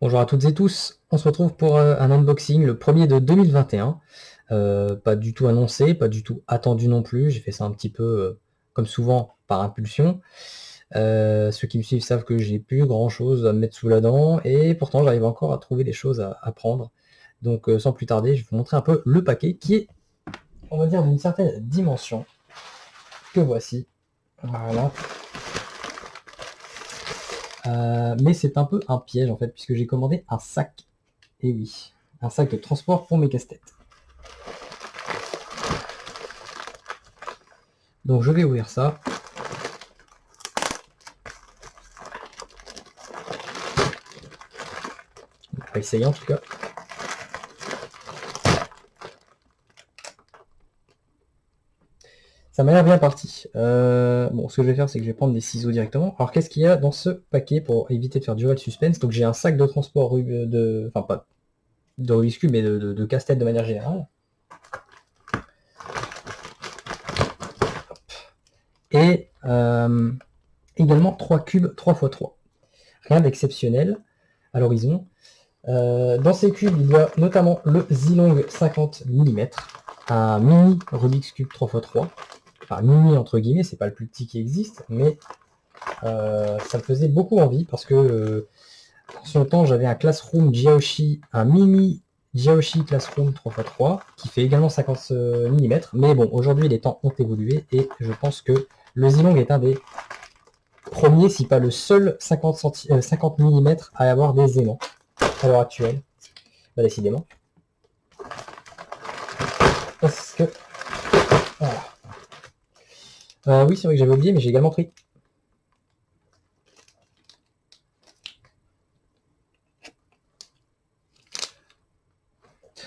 Bonjour à toutes et tous, on se retrouve pour un unboxing, le premier de 2021. Pas du tout annoncé, pas du tout attendu non plus, j'ai fait ça un petit peu comme souvent par impulsion. Ceux qui me suivent savent que j'ai plus grand chose à me mettre sous la dent et pourtant j'arrive encore à trouver des choses à prendre. Donc sans plus tarder, je vais vous montrer un peu le paquet qui est, on va dire, d'une certaine dimension. Que voici. Voilà. Mais c'est un peu un piège en fait, puisque j'ai commandé un sac. Et oui, un sac de transport pour mes casse-têtes. Donc je vais ouvrir ça. On va essayer en tout cas. Ça m'a l'air bien parti. Bon, ce que je vais faire, c'est que je vais prendre des ciseaux directement. Alors qu'est-ce qu'il y a dans ce paquet pour éviter de faire durer le suspense? Donc j'ai un sac de transport enfin pas de Rubik's Cube, mais de casse-tête de manière générale. Et également 3 cubes 3x3. Rien d'exceptionnel à l'horizon. Dans ces cubes, il y a notamment le Zilong 50 mm, un mini Rubik's Cube 3x3. Enfin, mini entre guillemets, c'est pas le plus petit qui existe, mais ça me faisait beaucoup envie parce que en son temps, j'avais un Classroom Jiaoshi, un mini Jiaoshi Classroom 3x3 qui fait également 50 mm. Mais bon, aujourd'hui, les temps ont évolué et je pense que le Zilong est un des premiers, si pas le seul 50 mm à avoir des aimants à l'heure actuelle. Bah, décidément. Parce que. Voilà. Oui, c'est vrai que j'avais oublié, mais j'ai également pris.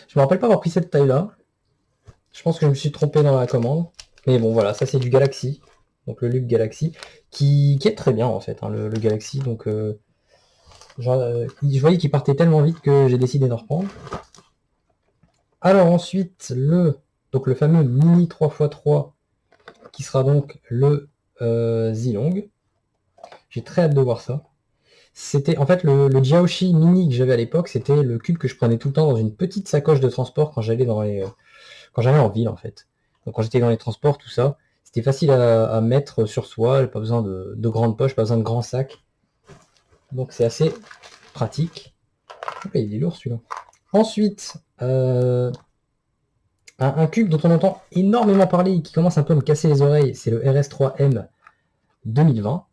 Je me rappelle pas avoir pris cette taille-là. Je pense que je me suis trompé dans la commande. Mais bon, voilà, ça c'est du Galaxy. Donc le Lube Galaxy. Qui est très bien en fait, hein, le Galaxy. Donc je voyais qu'il partait tellement vite que j'ai décidé d'en reprendre. Alors ensuite, donc le fameux Mini 3x3 qui sera donc le Zilong. J'ai très hâte de voir ça. C'était en fait le Jiaoshi Mini que j'avais à l'époque, c'était le cube que je prenais tout le temps dans une petite sacoche de transport quand j'allais quand j'allais en ville en fait. Donc quand j'étais dans les transports, tout ça, c'était facile à mettre sur soi, pas besoin de grandes poches, pas besoin de grands sacs. Donc c'est assez pratique. Il est lourd celui-là. Ensuite, un cube dont on entend énormément parler et qui commence un peu à me casser les oreilles, c'est le RS3M 2020.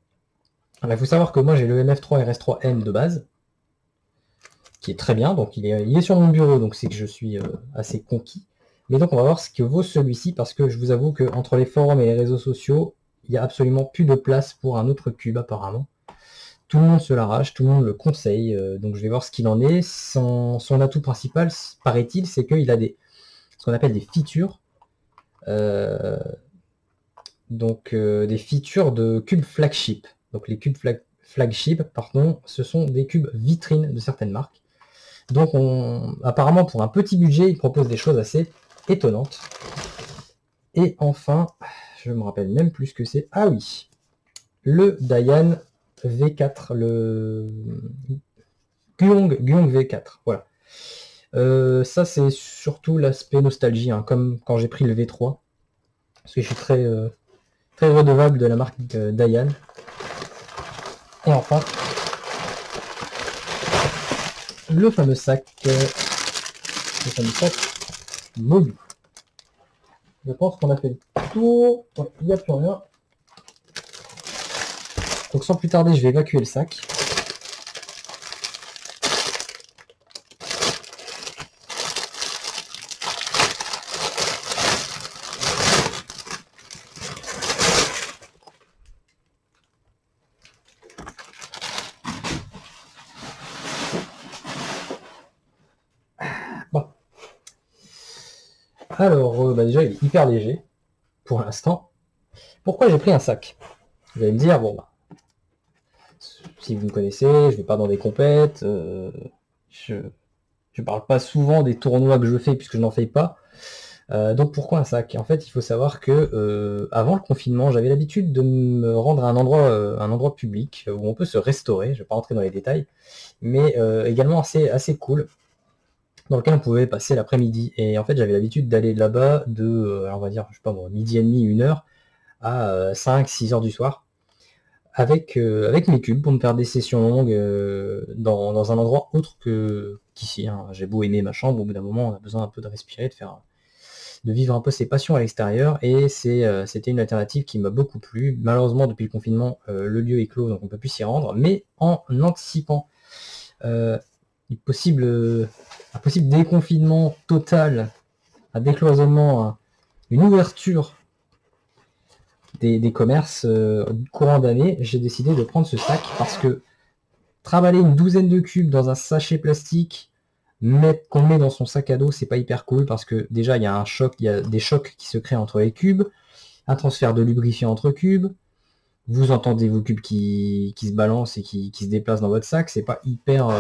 Il faut savoir que moi j'ai le MF3 RS3M de base, qui est très bien, donc il est sur mon bureau, donc c'est que je suis assez conquis. Mais donc on va voir ce que vaut celui-ci, parce que je vous avoue qu'entre les forums et les réseaux sociaux, il n'y a absolument plus de place pour un autre cube apparemment. Tout le monde se l'arrache, tout le monde le conseille, donc je vais voir ce qu'il en est. Son atout principal, paraît-il, c'est qu'il a ce qu'on appelle des features, des features de cubes flagship. Donc les cubes flagship, pardon, ce sont des cubes vitrines de certaines marques. Donc apparemment pour un petit budget, il propose des choses assez étonnantes. Et enfin, je me rappelle même plus ce que c'est. Ah oui, le Dayan V4, le Guong V4, voilà. Ça c'est surtout l'aspect nostalgie, hein, comme quand j'ai pris le V3, parce que je suis très redevable de la marque Dayan. Et enfin, le fameux sac Moyu. Je pense qu'on a fait le tour. Il n'y a plus rien. Donc sans plus tarder, je vais évacuer le sac. Bon. Alors, déjà, il est hyper léger, pour l'instant. Pourquoi j'ai pris un sac? Vous allez me dire, bon, bah, si vous me connaissez, je vais pas dans des compètes, je parle pas souvent des tournois que je fais, puisque je n'en fais pas. Donc pourquoi un sac? En fait, il faut savoir que avant le confinement, j'avais l'habitude de me rendre à un endroit public où on peut se restaurer. Je ne vais pas rentrer dans les détails, mais également assez cool, dans lequel on pouvait passer l'après-midi. Et en fait, j'avais l'habitude d'aller là-bas de, on va dire, je sais pas moi, midi et demi, 1 heure, à 5-6 heures du soir, avec mes cubes pour me faire des sessions longues dans un endroit autre qu'ici. Hein. J'ai beau aimer ma chambre, au bout d'un moment, on a besoin un peu de respirer, de vivre un peu ses passions à l'extérieur, et c'était une alternative qui m'a beaucoup plu. Malheureusement, depuis le confinement, le lieu est clos, donc on ne peut plus s'y rendre, mais en anticipant euh, un possible déconfinement total, un décloisonnement, une ouverture des commerces courant d'année, j'ai décidé de prendre ce sac parce que travailler une douzaine de cubes dans un sachet plastique, qu'on met dans son sac à dos, c'est pas hyper cool parce que déjà il y a il y a des chocs qui se créent entre les cubes, un transfert de lubrifiant entre cubes, vous entendez vos cubes qui se balancent et qui se déplacent dans votre sac, c'est pas hyper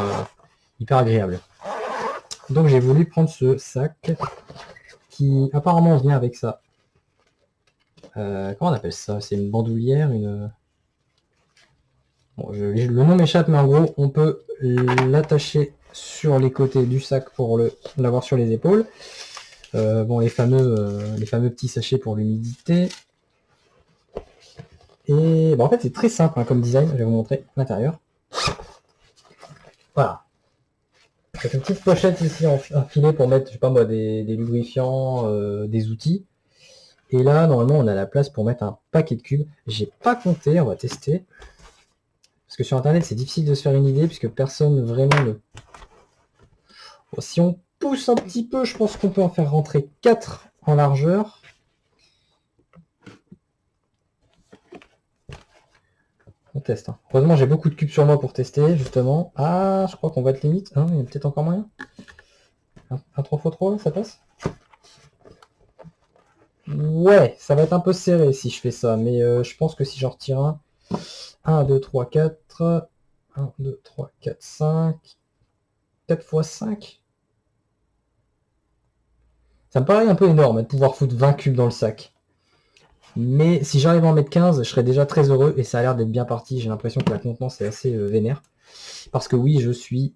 agréable. Donc j'ai voulu prendre ce sac qui apparemment vient avec ça. Comment on appelle ça? C'est une bandoulière, Bon, le nom m'échappe, mais en gros, on peut l'attacher sur les côtés du sac pour l'avoir sur les épaules. Bon, les fameux petits sachets pour l'humidité. Et bon, en fait, c'est très simple comme design. Je vais vous montrer l'intérieur. Voilà. C'est une petite pochette ici enfilée pour mettre, je sais pas moi, des lubrifiants, des outils. Et là, normalement, on a la place pour mettre un paquet de cubes. J'ai pas compté, on va tester. Parce que sur internet, c'est difficile de se faire une idée, puisque personne vraiment ne... Bon, si on pousse un petit peu, je pense qu'on peut en faire rentrer 4 en largeur. On teste. Hein. Heureusement, j'ai beaucoup de cubes sur moi pour tester, justement. Ah, je crois qu'on va être limite. Hein, il y a peut-être encore moyen. Un 3x3, ça passe? Ouais, ça va être un peu serré si je fais ça, mais je pense que si j'en retire un... 1, 2, 3, 4... 1, 2, 3, 4, 5... 4 x 5. Ça me paraît un peu énorme de pouvoir foutre 20 cubes dans le sac. Mais si j'arrive à en mettre 15, je serais déjà très heureux et ça a l'air d'être bien parti. J'ai l'impression que la contenance est assez vénère. Parce que oui, je suis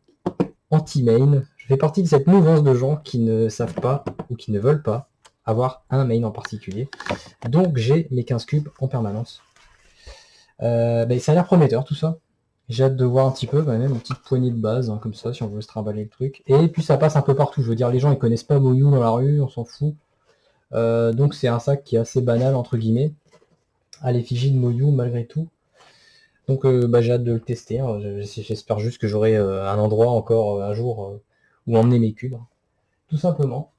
anti-main. Je fais partie de cette mouvance de gens qui ne savent pas ou qui ne veulent pas avoir un main en particulier. Donc j'ai mes 15 cubes en permanence. Ça a l'air prometteur tout ça. J'ai hâte de voir un petit peu, même une petite poignée de base, hein, comme ça, si on veut se trimballer le truc. Et puis ça passe un peu partout. Je veux dire, les gens ils connaissent pas Moyu dans la rue, on s'en fout. Donc c'est un sac qui est assez banal entre guillemets, à l'effigie de Moyu malgré tout. Donc j'ai hâte de le tester. Hein. J'espère juste que j'aurai un endroit encore un jour où emmener mes cubes. Tout simplement.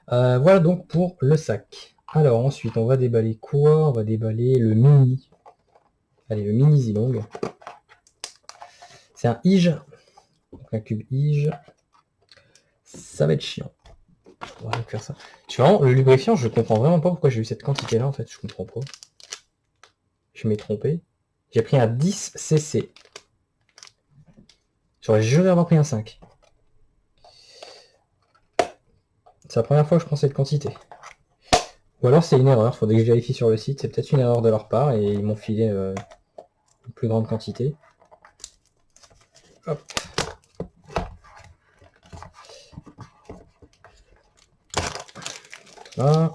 Voilà donc pour le sac. Alors ensuite on va déballer quoi? On va déballer le mini. Allez, le mini Zilong. C'est un Ige. Donc un cube Ige. Ça va être chiant. On va donc faire ça. Vraiment, le lubrifiant, je comprends vraiment pas pourquoi j'ai eu cette quantité là en fait. Je comprends pas. Je m'ai trompé. J'ai pris un 10 cc. J'aurais juré avoir pris un 5. C'est la première fois que je prends cette quantité. Ou alors c'est une erreur, faudrait que je vérifie sur le site. C'est peut-être une erreur de leur part et ils m'ont filé une plus grande quantité. Hop. Là.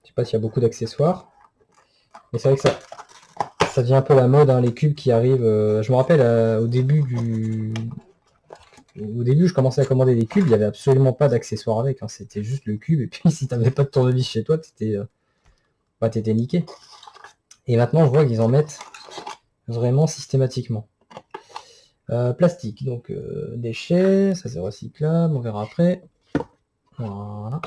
Je sais pas s'il y a beaucoup d'accessoires. Mais c'est vrai que ça devient un peu la mode, hein, les cubes qui arrivent. Je me rappelle au début je commençais à commander des cubes, il n'y avait absolument pas d'accessoires avec. Hein, c'était juste le cube. Et puis si tu n'avais pas de tournevis chez toi, t'étais niqué. Et maintenant, je vois qu'ils en mettent vraiment systématiquement. Plastique, donc déchets, ça c'est recyclable, on verra après. Voilà.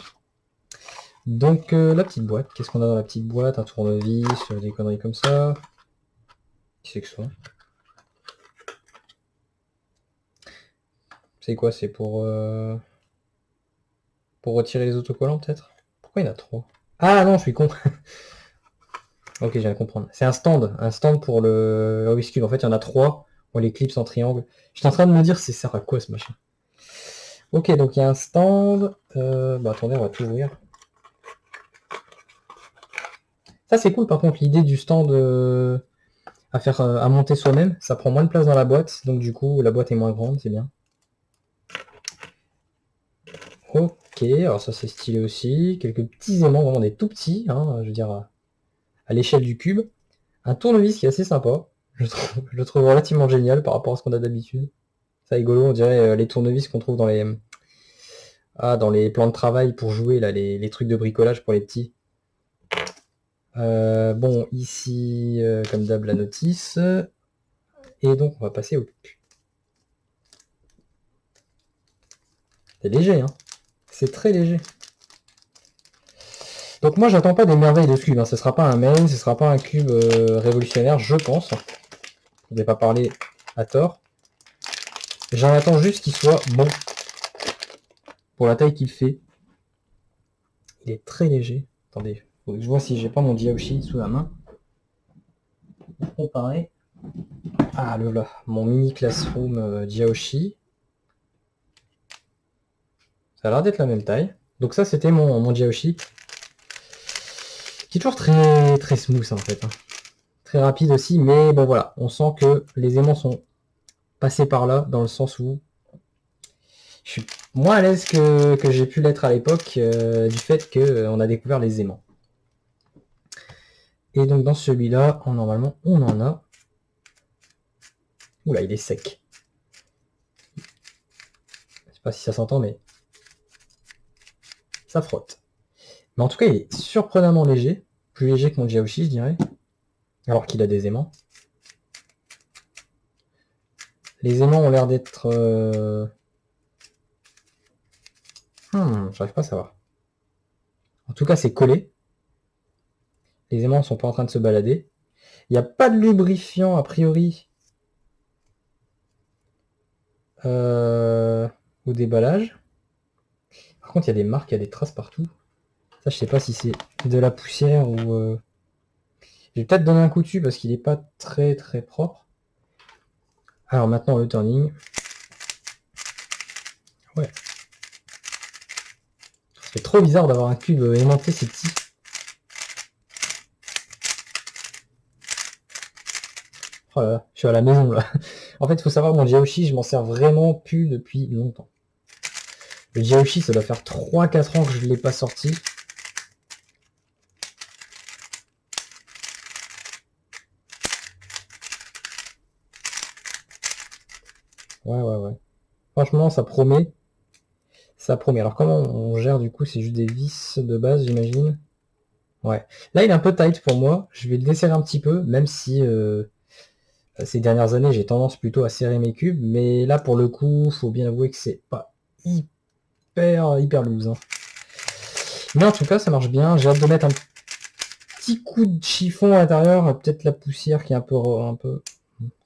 Donc la petite boîte, qu'est-ce qu'on a dans la petite boîte? Un tournevis, des conneries comme ça. Qu'est-ce que c'est? C'est quoi? C'est pour retirer les autocollants peut-être? Pourquoi il y en a trop? Ah non, je suis con. Ok, je viens de comprendre. C'est un stand pour le Rubik's Cube. En fait, il y en a 3. On les clips en triangle. J'étais en train de me dire, c'est sert à quoi ce machin? Ok, donc il y a un stand. Bah attendez, on va tout ouvrir. Ça c'est cool par contre, l'idée du stand à monter soi-même. Ça prend moins de place dans la boîte. Donc du coup, la boîte est moins grande, c'est bien. Ok, alors ça c'est stylé aussi. Quelques petits aimants, vraiment des tout petits, hein, je veux dire, à l'échelle du cube. Un tournevis qui est assez sympa. Je le trouve relativement génial par rapport à ce qu'on a d'habitude. C'est rigolo, on dirait les tournevis qu'on trouve dans les plans de travail pour jouer, là, les trucs de bricolage pour les petits. Bon, ici, comme d'hab, la notice. Et donc, on va passer au cube. C'est léger, hein. C'est très léger. Donc moi, j'attends pas des merveilles de ce cube. Hein. Ce sera pas un main, ce sera pas un cube révolutionnaire, je pense. Je vais pas parler à tort. J'en attends juste qu'il soit bon. Pour la taille qu'il fait. Il est très léger. Attendez, faut que je vois si j'ai pas mon Diaoshi sous la main. Pour comparer. Ah, le là, mon mini classroom Diaoshi. Ça a l'air d'être la même taille. Donc ça, c'était mon Diaoshi. Qui est toujours très, très smooth en fait. Hein. Très rapide aussi, mais bon voilà. On sent que les aimants sont passés par là, dans le sens où je suis moins à l'aise que j'ai pu l'être à l'époque du fait qu'on a découvert les aimants. Et donc dans celui-là, normalement, on en a. Oula, il est sec. Je sais pas si ça s'entend, mais ça frotte. Mais en tout cas, il est surprenamment léger. Plus léger que mon Diaoshi, je dirais. Alors qu'il a des aimants. Les aimants ont l'air d'être... j'arrive pas à savoir. En tout cas, c'est collé. Les aimants ne sont pas en train de se balader. Il n'y a pas de lubrifiant, a priori, au déballage. Par contre, il y a des marques, il y a des traces partout. Ça, je sais pas si c'est de la poussière ou... Je vais peut-être donner un coup dessus parce qu'il n'est pas très très propre. Alors maintenant, le turning. Ouais. C'est trop bizarre d'avoir un cube aimanté, c'est petit. Oh là là, je suis à la maison là. En fait, il faut savoir, mon Diaoshi, je m'en sers vraiment plus depuis longtemps. Le Diaoshi, ça doit faire 3-4 ans que je ne l'ai pas sorti. Ouais. Franchement, ça promet. Ça promet. Alors comment on gère du coup? C'est juste des vis de base, j'imagine. Ouais. Là, il est un peu tight pour moi. Je vais le desserrer un petit peu, même si ces dernières années, j'ai tendance plutôt à serrer mes cubes. Mais là, pour le coup, faut bien avouer que c'est pas hyper loose. Hein. Mais en tout cas, ça marche bien. J'ai hâte de mettre un petit coup de chiffon à l'intérieur. Peut-être la poussière qui est un peu...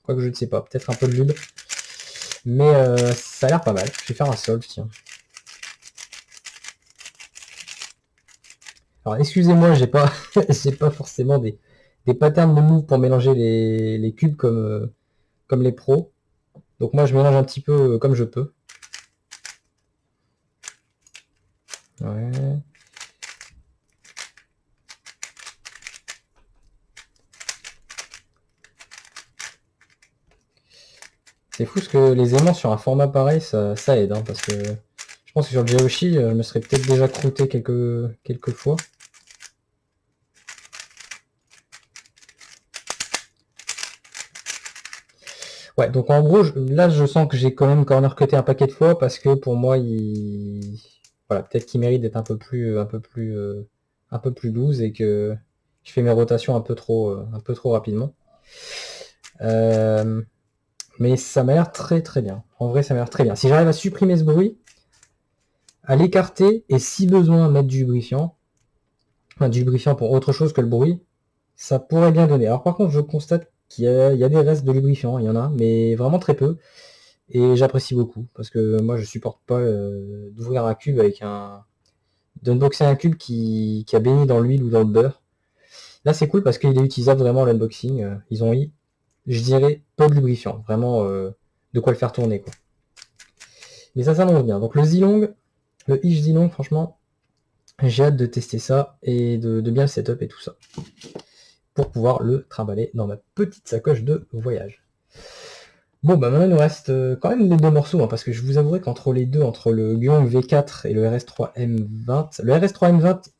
Quoique je ne sais pas. Peut-être un peu de lube. Mais ça a l'air pas mal. Je vais faire un solve, tiens. Alors excusez-moi, j'ai pas, j'ai pas forcément des patterns de move pour mélanger les cubes comme les pros. Donc moi je mélange un petit peu comme je peux. Ouais. C'est fou ce que les aimants sur un format pareil, ça aide, hein, parce que je pense que sur le Diaoshi, je me serais peut-être déjà croûté quelques fois. Ouais, donc en gros, là je sens que j'ai quand même corner cuté un paquet de fois parce que pour moi, voilà, peut-être qu'il mérite d'être un peu plus loose et que je fais mes rotations un peu trop rapidement. Mais ça m'a l'air très très bien. En vrai, ça m'a l'air très bien. Si j'arrive à supprimer ce bruit, à l'écarter et si besoin mettre du lubrifiant, enfin du lubrifiant pour autre chose que le bruit, ça pourrait bien donner. Alors par contre, je constate qu'il y a des restes de lubrifiant, il y en a, mais vraiment très peu. Et j'apprécie beaucoup parce que moi je supporte pas d'ouvrir un cube avec d'unboxer un cube qui a baigné dans l'huile ou dans le beurre. Là, c'est cool parce qu'il est utilisable vraiment l'unboxing. Ils ont eu, je dirais, peu de lubrifiant. Vraiment de quoi le faire tourner, quoi. Mais ça s'annonce bien. Donc le Zilong, le Ish Zilong, franchement, j'ai hâte de tester ça et de bien le setup et tout ça. Pour pouvoir le trimballer dans ma petite sacoche de voyage. Bon, bah maintenant il nous reste quand même les deux morceaux, hein, parce que je vous avouerai qu'entre les deux, entre le Gyeong V4 et le RS3M20, le RS3M20,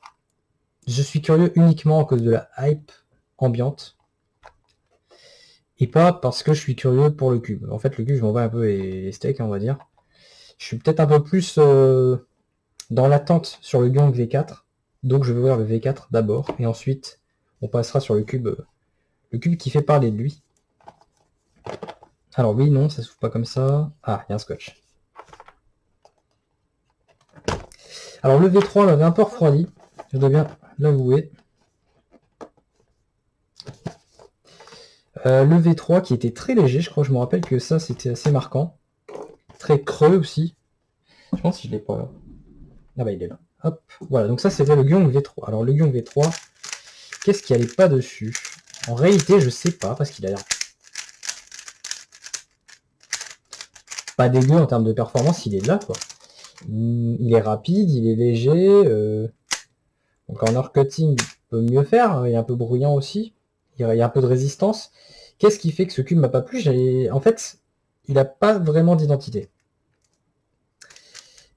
je suis curieux uniquement à cause de la hype ambiante. Et pas parce que je suis curieux pour le cube. En fait, le cube, je m'en vais un peu les steaks, on va dire. Je suis peut-être un peu plus dans l'attente sur le Gyeong V4. Donc je vais ouvrir le V4 d'abord. Et ensuite, on passera sur le cube qui fait parler de lui. Alors oui, non, ça s'ouvre pas comme ça. Ah, il y a un scotch. Alors le V3 m'avait un peu refroidi. Je dois bien l'avouer. Le V3 qui était très léger, je crois que je me rappelle que ça c'était assez marquant. Très creux aussi. Je pense que je l'ai pas là. Ah bah il est là. Hop, voilà, donc ça c'était le Gyeong V3. Alors le Gyeong V3, qu'est-ce qui allait pas dessus? En réalité, je sais pas, parce qu'il a l'air pas dégueu en termes de performance, il est là quoi. Il est rapide, il est léger. Donc en cutting, il peut mieux faire, il est un peu bruyant aussi. Il y a un peu de résistance. Qu'est-ce qui fait que ce cube m'a pas plu? En fait, il n'a pas vraiment d'identité.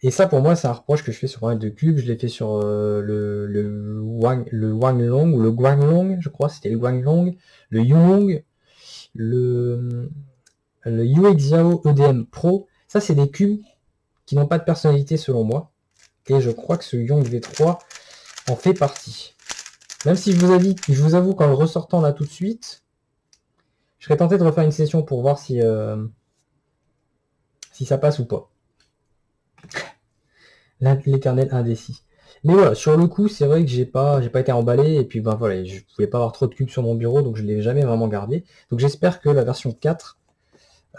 Et ça, pour moi, c'est un reproche que je fais sur pas mal de cubes. Je l'ai fait sur le Wanglong, ou le Guanglong, je crois, c'était le Guanglong, le Yulong, le UXIAO EDM Pro. Ça, c'est des cubes qui n'ont pas de personnalité selon moi. Et je crois que ce Yong V3 en fait partie. Même si je vous avoue qu'en le ressortant là tout de suite, je serais tenté de refaire une session pour voir si ça passe ou pas. L'éternel indécis. Mais voilà, sur le coup, c'est vrai que j'ai pas été emballé, et puis ben voilà, je pouvais pas avoir trop de cubes sur mon bureau, donc je l'ai jamais vraiment gardé. Donc j'espère que la version 4,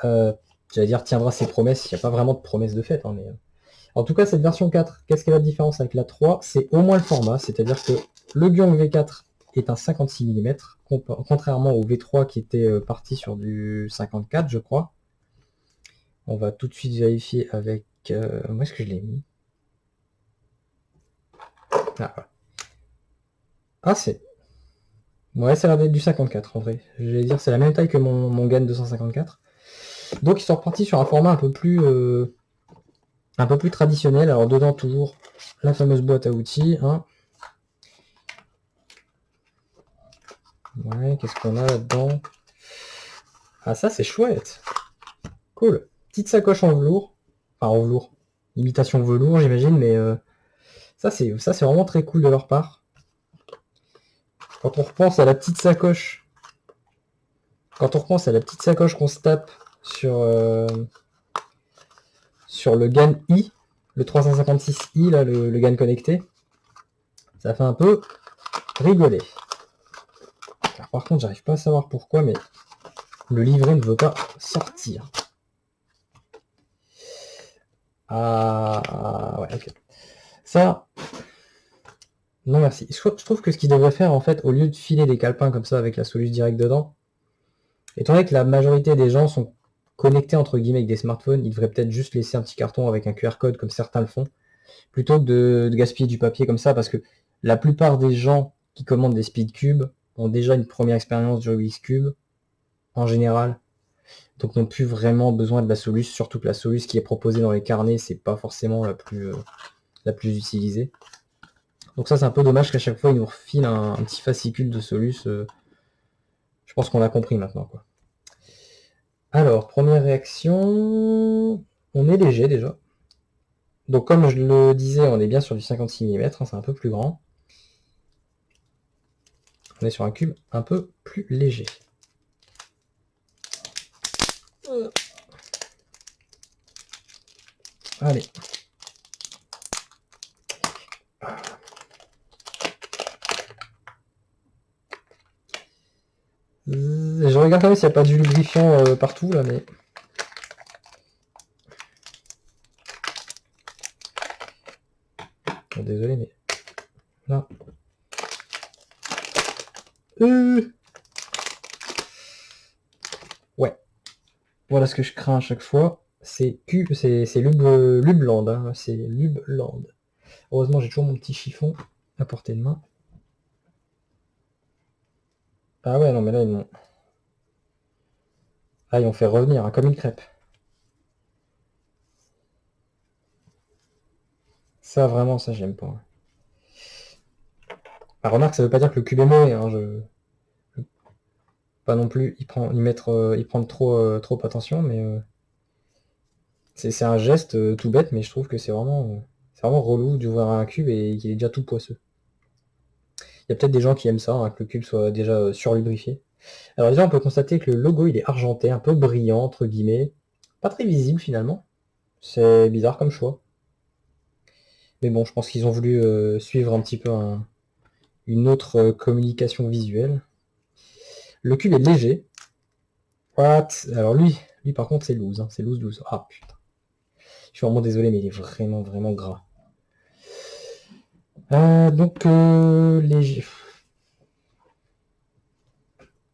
j'allais dire, tiendra ses promesses. Il n'y a pas vraiment de promesses de fait, hein, mais en tout cas, cette version 4, qu'est-ce qu'elle a de différence avec la 3? C'est au moins le format, c'est-à-dire que le Gyeong V4 est un 56 mm, contrairement au V3 qui était parti sur du 54, je crois. On va tout de suite vérifier avec... où est-ce que je l'ai mis? Ah, voilà. Ah, c'est... Ouais, ça a l'air d'être du 54, en vrai. Je vais dire, c'est la même taille que mon GAN 254. Donc, ils sont repartis sur un format un peu plus traditionnel. Alors, dedans, toujours la fameuse boîte à outils, hein. Ouais, qu'est-ce qu'on a là-dedans? Ah, ça, c'est chouette. Cool. Petite sacoche en velours. Enfin, en velours. Imitation velours, j'imagine, mais ça, c'est vraiment très cool de leur part. Quand on repense à la petite sacoche... Quand on repense à la petite sacoche qu'on se tape sur le GAN I, le 356i, là, le GAN connecté, ça fait un peu rigoler. Alors, par contre, j'arrive pas à savoir pourquoi, mais le livret ne veut pas sortir. Ah, ouais, ok. Ça, non merci. Je trouve que ce qu'ils devraient faire, en fait, au lieu de filer des calepins comme ça avec la soluce directe dedans, étant donné que la majorité des gens sont connectés entre guillemets avec des smartphones, ils devraient peut-être juste laisser un petit carton avec un QR code comme certains le font, plutôt que de gaspiller du papier comme ça, parce que la plupart des gens qui commandent des Speedcube ont déjà une première expérience du Rubik's Cube, en général, donc n'ont plus vraiment besoin de la soluce, surtout que la soluce qui est proposée dans les carnets, c'est pas forcément la plus utilisée. Donc ça, c'est un peu dommage qu'à chaque fois, ils nous refilent un petit fascicule de soluce. Je pense qu'on a compris maintenant, quoi. Alors, première réaction, on est léger déjà. Donc comme je le disais, on est bien sur du 56 mm, hein, c'est un peu plus grand. On est sur un cube un peu plus léger. Allez. Je regarde quand même s'il n'y a pas du lubrifiant partout là, mais... Oh, désolé, mais... Là. Ouais. Voilà ce que je crains à chaque fois. C'est Lubland. Hein. C'est Lubland. Heureusement, j'ai toujours mon petit chiffon à portée de main. Ah ouais, non, mais là, ils m'ont... Ah, ils ont fait revenir, hein, comme une crêpe. Ça, vraiment, ça, j'aime pas. Ah, remarque, ça veut pas dire que le cube est mauvais. Hein, pas non plus y prendre trop attention, mais c'est un geste tout bête, mais je trouve que c'est vraiment relou d'ouvrir un cube et qu'il est déjà tout poisseux. Il y a peut-être des gens qui aiment ça, hein, que le cube soit déjà surlubrifié. Alors déjà, on peut constater que le logo, il est argenté, un peu brillant, entre guillemets. Pas très visible, finalement. C'est bizarre comme choix. Mais bon, je pense qu'ils ont voulu suivre un petit peu une autre communication visuelle. Le cube est léger. What? Alors lui par contre, c'est loose. Hein. C'est loose. Ah putain. Je suis vraiment désolé, mais il est vraiment, vraiment gras. Donc, léger.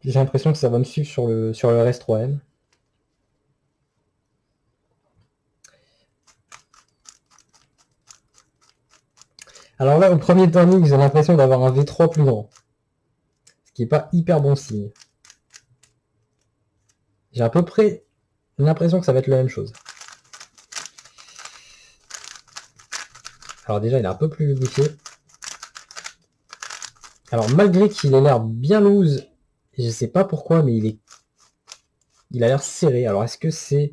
J'ai l'impression que ça va me suivre sur le RS3M. Alors là, au premier turning, j'ai l'impression d'avoir un V3 plus grand. Ce qui n'est pas hyper bon signe. J'ai à peu près l'impression que ça va être la même chose. Alors déjà, il est un peu plus lubrifié. Alors malgré qu'il ait l'air bien loose, je sais pas pourquoi, mais il a l'air serré. Alors est-ce que c'est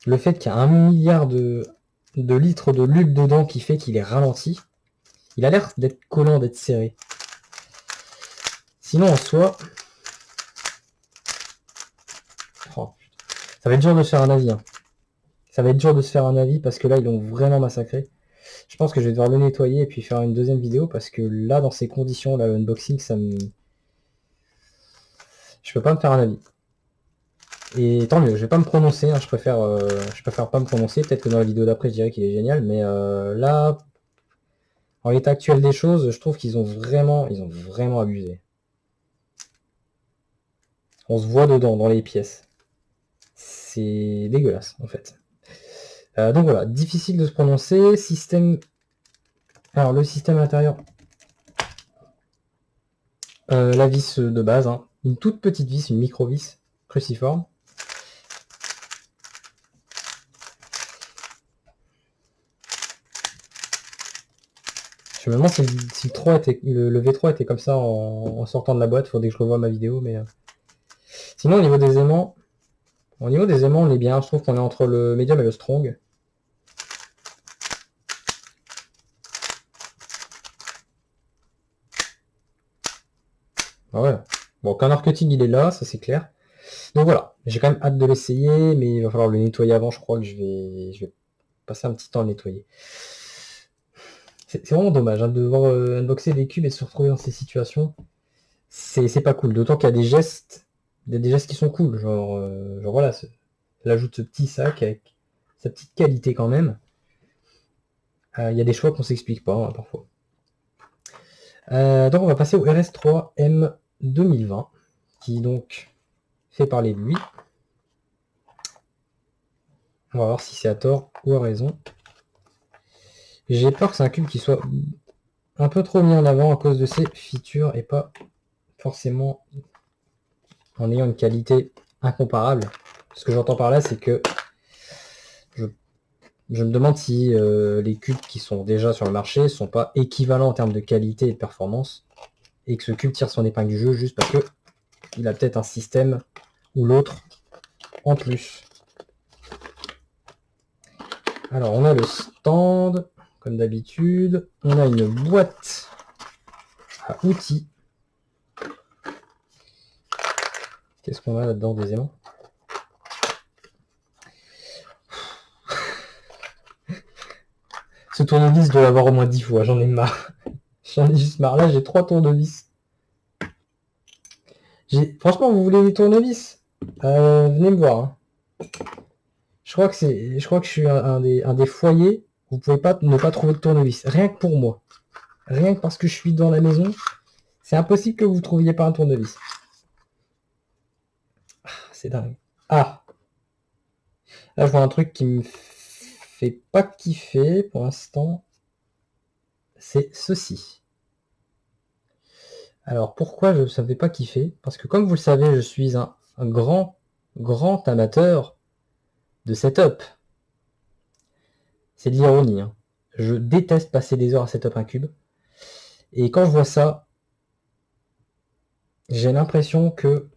le fait qu'il y a 1 milliard de litres de lube dedans qui fait qu'il est ralenti? Il a l'air d'être collant, d'être serré. Sinon en soi... Oh, ça va être dur de se faire un avis. Hein. Ça va être dur de se faire un avis parce que là, ils l'ont vraiment massacré. Je pense que je vais devoir le nettoyer et puis faire une deuxième vidéo parce que là, dans ces conditions, là, l'unboxing, je peux pas me faire un avis. Et tant mieux, je vais pas me prononcer, hein, je préfère pas me prononcer. Peut-être que dans la vidéo d'après, je dirais qu'il est génial, mais là, en l'état actuel des choses, je trouve qu'ils ont vraiment abusé. On se voit dedans, dans les pièces. C'est dégueulasse, en fait. Donc voilà, difficile de se prononcer. Système... Alors, le système intérieur... la vis de base, hein. Une toute petite vis, une micro-vis cruciforme. Je me demande si le V3 était comme ça en sortant de la boîte. Faudrait que je revoie ma vidéo, mais... Sinon, au niveau des aimants, on est bien. Je trouve qu'on est entre le medium et le strong. Ah ouais. Bon, qu'un marketing, il est là, ça c'est clair. Donc voilà, j'ai quand même hâte de l'essayer, mais il va falloir le nettoyer avant. Je crois que je vais passer un petit temps à le nettoyer. C'est vraiment dommage hein, de devoir unboxer des cubes et de se retrouver dans ces situations. C'est pas cool. D'autant qu'il y a des gestes qui sont cool. Genre voilà, elle ajoute ce petit sac avec sa petite qualité quand même. Il y a des choix qu'on s'explique pas hein, parfois. Donc on va passer au RS3M 2020, qui donc fait parler de lui. On va voir si c'est à tort ou à raison. J'ai peur que c'est un cube qui soit un peu trop mis en avant à cause de ses features et pas forcément en ayant une qualité incomparable. Ce que j'entends par là, c'est que je me demande si les cubes qui sont déjà sur le marché sont pas équivalents en termes de qualité et de performance et que ce cube tire son épingle du jeu juste parce que il a peut-être un système ou l'autre en plus. Alors on a le stand comme d'habitude, on a une boîte à outils. Qu'est-ce qu'on a là-dedans des aimants? Ce tournevis doit l'avoir au moins 10 fois, j'en ai marre. J'en ai juste marre. Là, j'ai 3 tournevis. Franchement, vous voulez des tournevis venez me voir. Hein. Je crois que je suis un des foyers où vous pouvez pas ne pas trouver de tournevis. Rien que pour moi. Rien que parce que je suis dans la maison, C'est impossible que vous ne trouviez pas un tournevis. Ah, c'est dingue. Ah, là, je vois un truc qui me fait pas kiffer pour l'instant. C'est ceci. Alors, pourquoi je ne savais pas kiffer? Parce que comme vous le savez, je suis un grand amateur de setup. C'est de l'ironie. Hein. Je déteste passer des heures à setup un cube. Et quand je vois ça, j'ai l'impression que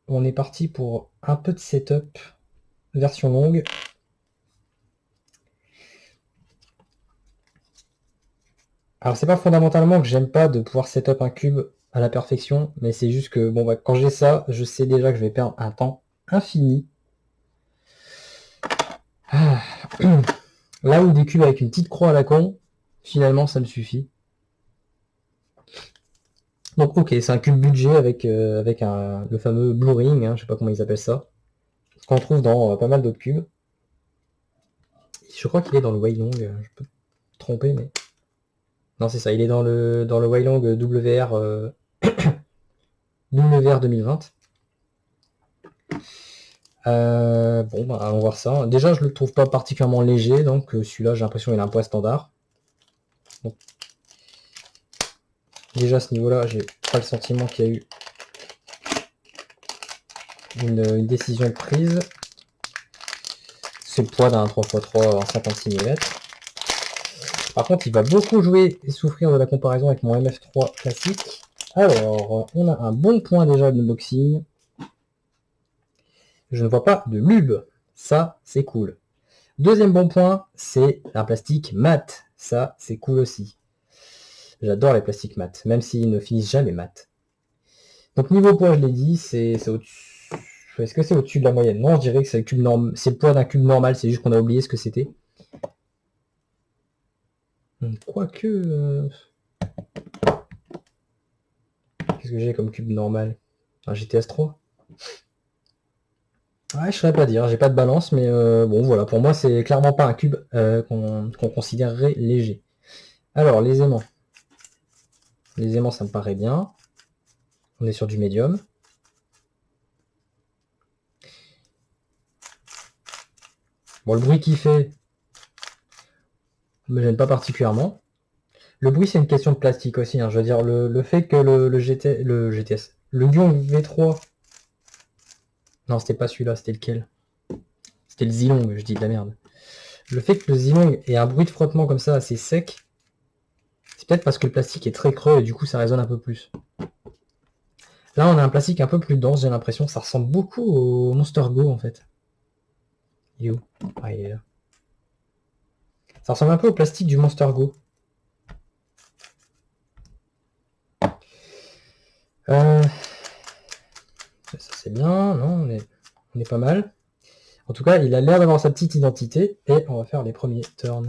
on est parti pour un peu de setup version longue. Alors c'est pas fondamentalement que j'aime pas de pouvoir setup un cube à la perfection, mais c'est juste que bon bah, quand j'ai ça, je sais déjà que je vais perdre un temps infini. Ah. Là où des cubes avec une petite croix à la con, finalement ça me suffit. Donc ok, c'est un cube budget avec, le fameux Blue Ring, hein, je sais pas comment ils appellent ça, qu'on trouve dans pas mal d'autres cubes. Je crois qu'il est dans le Weilong, je peux me tromper, mais... Non, c'est ça, il est dans le Weilong WR, WR 2020. Bon, bah, on va voir ça. Déjà, je le trouve pas particulièrement léger, donc celui-là, j'ai l'impression qu'il a un poids standard. Donc, déjà, à ce niveau-là, j'ai pas le sentiment qu'il y a eu une décision de prise. C'est le poids d'un 3x3 en 56 mm. Par contre, il va beaucoup jouer et souffrir de la comparaison avec mon MF3 classique. Alors, on a un bon point déjà de unboxing. Je ne vois pas de lube. Ça, c'est cool. Deuxième bon point, c'est un plastique mat. Ça, c'est cool aussi. J'adore les plastiques mat, même s'ils ne finissent jamais mat. Donc niveau poids, je l'ai dit, c'est au-dessus. Est-ce que c'est au-dessus de la moyenne? Non, je dirais que c'est le poids d'un cube normal, c'est juste qu'on a oublié ce que c'était. Quoique... Qu'est-ce que j'ai comme cube normal? Un GTS 3? Ouais, je saurais pas dire, j'ai pas de balance, mais bon voilà, pour moi c'est clairement pas un cube qu'on considérerait léger. Alors, les aimants. Les aimants, ça me paraît bien. On est sur du médium. Bon, le bruit qu'il fait me gêne pas particulièrement. Le bruit, c'est une question de plastique aussi. Hein. Je veux dire, le fait que le GTS, le Lion V3... Non, c'était pas celui-là, c'était lequel? C'était le Zilong, je dis de la merde. Le fait que le Zilong ait un bruit de frottement comme ça, assez sec, c'est peut-être parce que le plastique est très creux et du coup, ça résonne un peu plus. Là, on a un plastique un peu plus dense, j'ai l'impression. Ça ressemble beaucoup au Monster Go, en fait. Il est où? Ah, il est là. Ça ressemble un peu au plastique du Monster Go. Ça, c'est bien. Non, on est pas mal. En tout cas, il a l'air d'avoir sa petite identité. Et on va faire les premiers turns.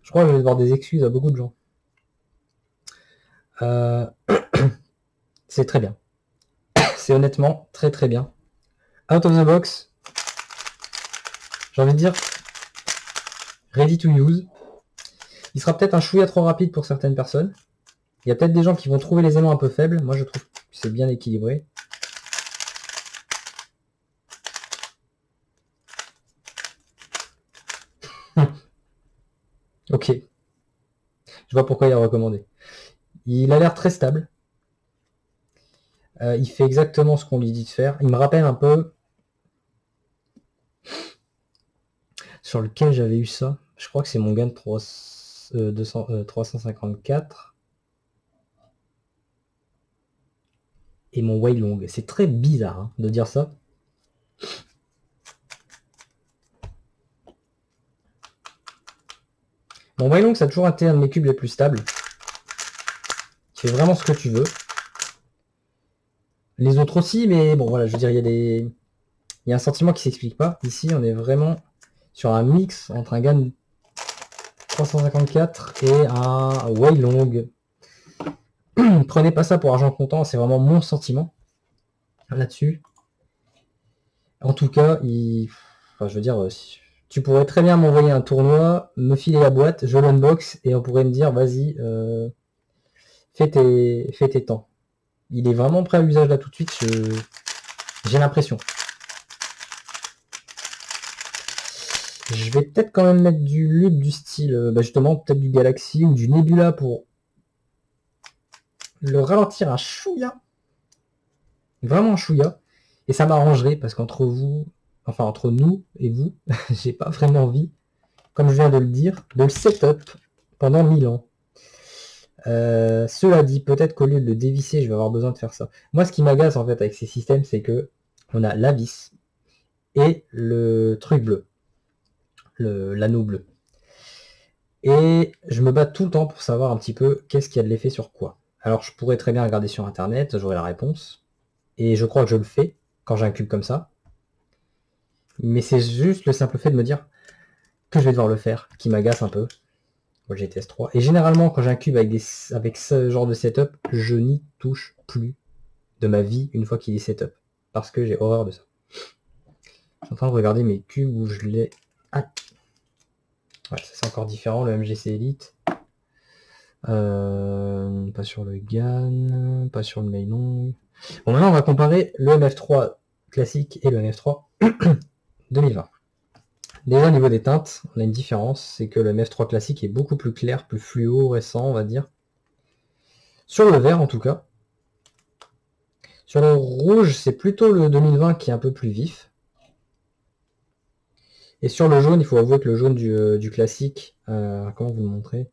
Je crois que je vais devoir des excuses à beaucoup de gens. C'est très bien. C'est honnêtement très très bien. Out of the box. J'ai envie de dire ready to use. Il sera peut-être un chouïa trop rapide pour certaines personnes. Il y a peut-être des gens qui vont trouver les aimants un peu faibles. Moi, je trouve que c'est bien équilibré. Ok. Je vois pourquoi il est recommandé. Il a l'air très stable. Il fait exactement ce qu'on lui dit de faire. Il me rappelle un peu sur lequel j'avais eu ça. Je crois que c'est mon GAN 354. Et mon Weilong. C'est très bizarre hein, de dire ça. Mon Weilong, ça a toujours été un de mes cubes les plus stables. Il fait vraiment ce que tu veux. Les autres aussi, mais bon, voilà, je veux dire, il y a un sentiment qui s'explique pas. Ici, on est vraiment sur un mix entre un GAN 354 et un Weilong. Prenez pas ça pour argent comptant, c'est vraiment mon sentiment là-dessus. En tout cas, enfin, je veux dire, tu pourrais très bien m'envoyer un tournoi, me filer la boîte, je l'unbox et on pourrait me dire, vas-y, fais tes temps. Il est vraiment prêt à l'usage là tout de suite, j'ai l'impression. Je vais peut-être quand même mettre du loot du style, justement, peut-être du Galaxy ou du Nebula pour le ralentir un chouïa. Vraiment un chouïa. Et ça m'arrangerait parce qu'entre vous, enfin entre nous et vous, j'ai pas vraiment envie, comme je viens de le dire, de le setup pendant 1000 ans. Cela dit, peut-être qu'au lieu de le dévisser, je vais avoir besoin de faire ça. Moi, ce qui m'agace en fait avec ces systèmes, c'est que on a la vis et le truc bleu, l'anneau bleu. Et je me bats tout le temps pour savoir un petit peu qu'est-ce qui a de l'effet sur quoi. Alors je pourrais très bien regarder sur internet, j'aurai la réponse. Et je crois que je le fais quand j'ai un cube comme ça. Mais c'est juste le simple fait de me dire que je vais devoir le faire, qui m'agace un peu. Moi j'ai TS3. Et généralement quand j'ai un cube avec ce genre de setup, je n'y touche plus de ma vie une fois qu'il est setup. Parce que j'ai horreur de ça. Je suis en train de regarder mes cubes où je l'ai... Ah. Ouais, ça c'est encore différent, le MGC Elite. Pas sur le GAN, pas sur le Meilong. Bon, maintenant on va comparer le MF3 classique et le MF3 2020. Déjà au niveau des teintes, on a une différence, c'est que le MF3 classique est beaucoup plus clair, plus fluorescent, on va dire. Sur le vert en tout cas. Sur le rouge, c'est plutôt le 2020 qui est un peu plus vif. Et sur le jaune, il faut avouer que le jaune du classique, comment vous le montrer?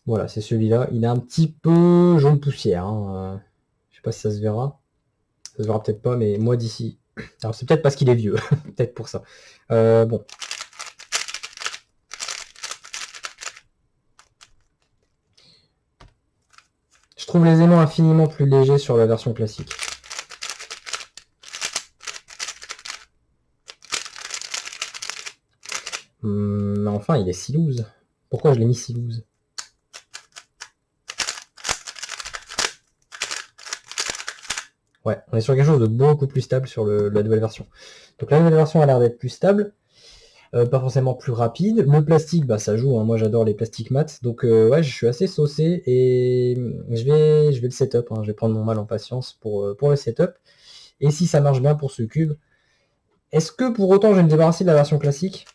Voilà, c'est celui-là. Il est un petit peu jaune poussière. Hein. Je sais pas si ça se verra. Ça se verra peut-être pas, mais moi d'ici. Alors c'est peut-être parce qu'il est vieux. Peut-être pour ça. Bon. Je trouve les aimants infiniment plus légers sur la version classique. Mais enfin, il est si loose. Pourquoi je l'ai mis si loose? Ouais, on est sur quelque chose de beaucoup plus stable sur la nouvelle version. Donc la nouvelle version a l'air d'être plus stable, pas forcément plus rapide. Le plastique, bah ça joue, hein. Moi j'adore les plastiques mat. Donc ouais, je suis assez saucé et je vais le setup. Hein. Je vais prendre mon mal en patience pour le setup. Et si ça marche bien pour ce cube, est-ce que pour autant je vais me débarrasser de la version classique?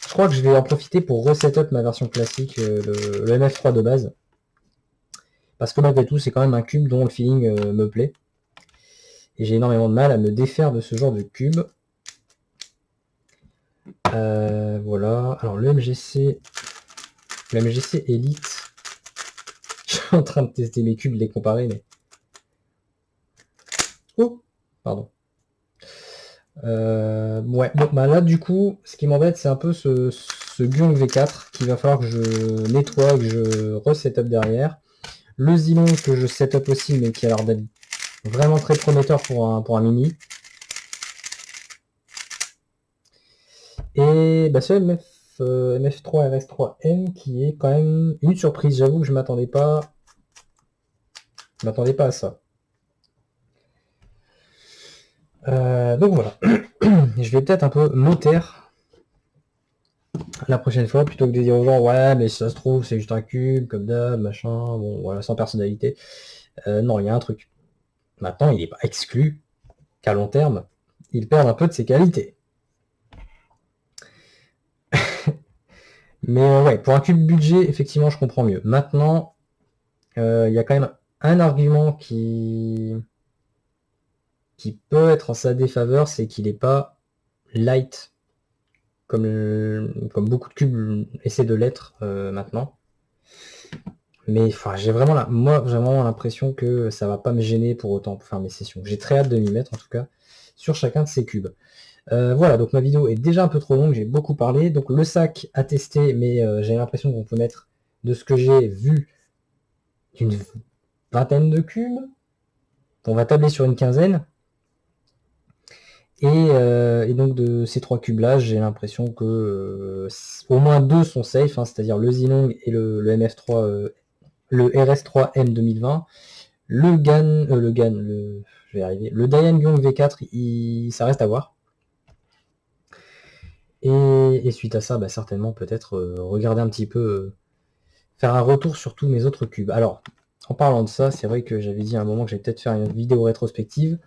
Je crois que je vais en profiter pour resetup ma version classique, le MF3 de base. Parce que malgré tout, c'est quand même un cube dont le feeling me plaît. Et j'ai énormément de mal à me défaire de ce genre de cube. Voilà. Alors le MGC Elite. Je suis en train de tester mes cubes, de les comparer, mais... Oh, pardon. Ouais, bon, bah là du coup, ce qui m'embête, c'est un peu ce Gyong V4 qu'il va falloir que je nettoie, que je resetup derrière. Le Zilong que je setup aussi, mais qui a l'air d'être vraiment très prometteur pour un mini. Et bah, ce MF3 RS3M qui est quand même une surprise. J'avoue que je m'attendais pas à ça. Donc voilà. Je vais peut-être un peu me taire la prochaine fois plutôt que de dire aux gens ouais mais si ça se trouve c'est juste un cube comme d'hab machin, bon voilà, sans personnalité. Non, il y a un truc. Maintenant il n'est pas exclu qu'à long terme il perd un peu de ses qualités. Mais ouais, pour un cube budget, effectivement, je comprends mieux. Maintenant, il y a quand même un argument qui peut être en sa défaveur, c'est qu'il n'est pas light comme beaucoup de cubes essaient de l'être maintenant. Mais j'ai vraiment l'impression que ça va pas me gêner pour autant pour faire mes sessions. J'ai très hâte de m'y mettre en tout cas sur chacun de ces cubes. Voilà, donc ma vidéo est déjà un peu trop longue, j'ai beaucoup parlé. Donc le sac à tester, mais j'ai l'impression qu'on peut mettre, de ce que j'ai vu, une vingtaine de cubes. On va tabler sur une quinzaine. Et donc de ces 3 cubes-là, j'ai l'impression que au moins 2 sont safe, hein, c'est-à-dire le Zilong et le MF3, le RS3M 2020. Le je vais y arriver. Le Daehangyong V4, ça reste à voir. Et suite à ça, bah, certainement peut-être regarder un petit peu, faire un retour sur tous mes autres cubes. Alors, en parlant de ça, c'est vrai que j'avais dit à un moment que j'allais peut-être faire une vidéo rétrospective.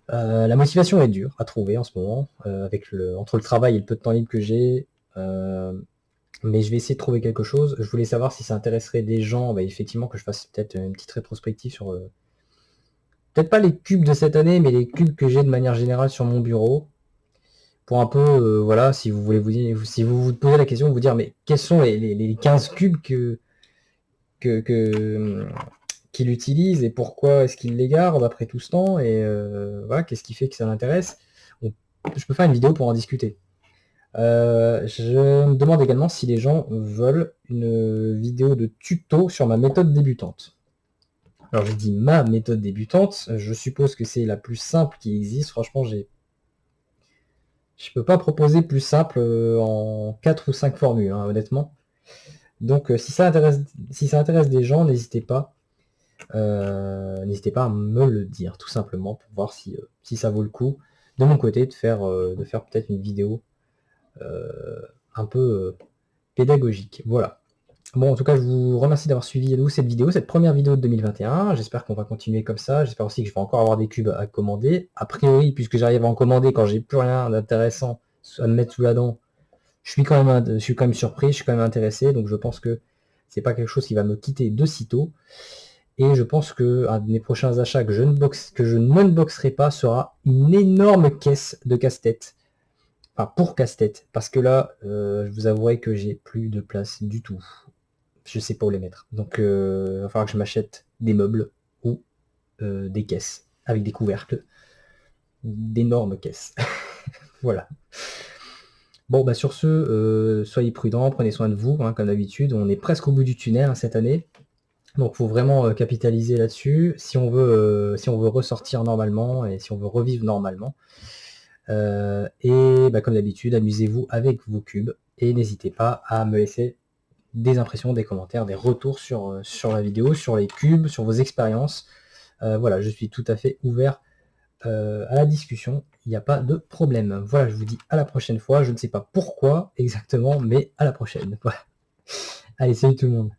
La motivation est dure à trouver en ce moment, entre le travail et le peu de temps libre que j'ai. Mais je vais essayer de trouver quelque chose. Je voulais savoir si ça intéresserait des gens, bah, effectivement, que je fasse peut-être une petite rétrospective sur, peut-être pas les cubes de cette année, mais les cubes que j'ai de manière générale sur mon bureau. Pour un peu, voilà, si vous voulez si vous vous posez la question, vous dire, mais quels sont les 15 cubes qu'il utilise et pourquoi est-ce qu'il les garde après tout ce temps, et voilà, qu'est-ce qui fait que ça l'intéresse. Je peux faire une vidéo pour en discuter. Je me demande également si les gens veulent une vidéo de tuto sur ma méthode débutante. Alors je dis ma méthode débutante, je suppose que c'est la plus simple qui existe. Franchement, je peux pas proposer plus simple en 4 ou 5 formules, hein, honnêtement. Donc si ça intéresse des gens, n'hésitez pas. N'hésitez pas à me le dire, tout simplement, pour voir si ça vaut le coup, de mon côté, de faire peut-être une vidéo un peu pédagogique. Voilà. Bon, en tout cas, je vous remercie d'avoir suivi cette vidéo, cette première vidéo de 2021. J'espère qu'on va continuer comme ça. J'espère aussi que je vais encore avoir des cubes à commander. A priori, puisque j'arrive à en commander quand j'ai plus rien d'intéressant à me mettre sous la dent, je suis quand même surpris, je suis quand même intéressé. Donc je pense que c'est pas quelque chose qui va me quitter de sitôt. Et je pense que un de mes prochains achats que je n'unboxerai pas sera une énorme caisse de casse-tête. Enfin, pour casse-tête. Parce que là, je vous avouerai que j'ai plus de place du tout. Je sais pas où les mettre. Donc, il va falloir que je m'achète des meubles ou des caisses avec des couvercles. D'énormes caisses. Voilà. Bon, bah sur ce, soyez prudents, prenez soin de vous, hein, comme d'habitude. On est presque au bout du tunnel, hein, cette année. Donc, il faut vraiment capitaliser là-dessus si on veut ressortir normalement et si on veut revivre normalement. Et bah, comme d'habitude, amusez-vous avec vos cubes et n'hésitez pas à me laisser des impressions, des commentaires, des retours sur la vidéo, sur les cubes, sur vos expériences. Voilà, je suis tout à fait ouvert à la discussion, il n'y a pas de problème. Voilà, je vous dis à la prochaine fois. Je ne sais pas pourquoi exactement, mais à la prochaine. Voilà. Allez, salut tout le monde.